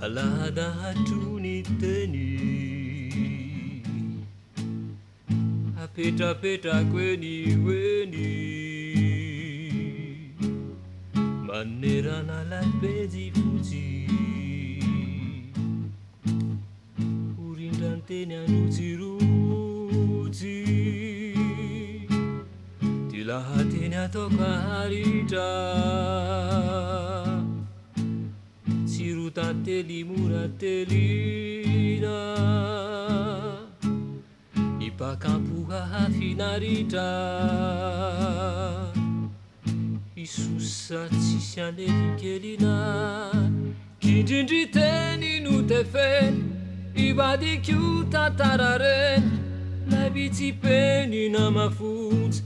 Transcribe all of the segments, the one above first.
alada hatuni teni apeta peta kweni manera na la pezi fuji urindante na nuziruti tila hatena toka harita sirutate muratelina ipakampuha finarita isusa tsisyanelikelina kindrindriteny no tefeny ivady kio tantarareny labitsipeny na mafontsy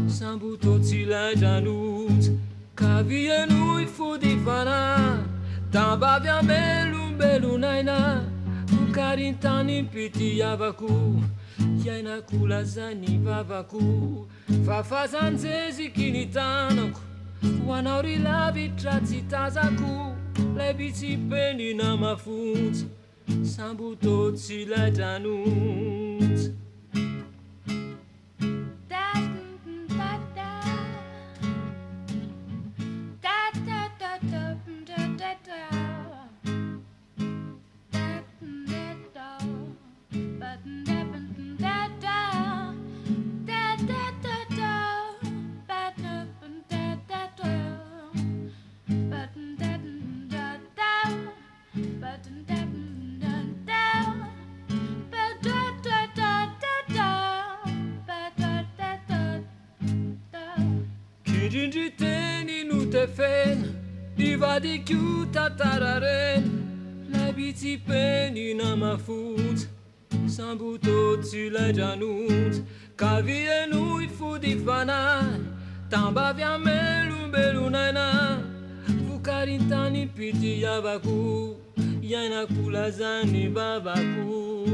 sambuto tsilaidranotsy kavieno ifodifana tambavy amelombelonaina ukarintany mpity avako iainako lazany vavako fafazany zeziky ny tanako hoanao ry lavitra tsy tazako lay bitsipeny na mafontsy sambuto tsilaidranotsy kindrindriteny no tefena ivady kio tantarareny labitsipeny na mafontsy sambuto tsilaidranotsy kavieno ifodifanahy tambavy amelombelonaina vokarintany mpity avako iainako lazany vavako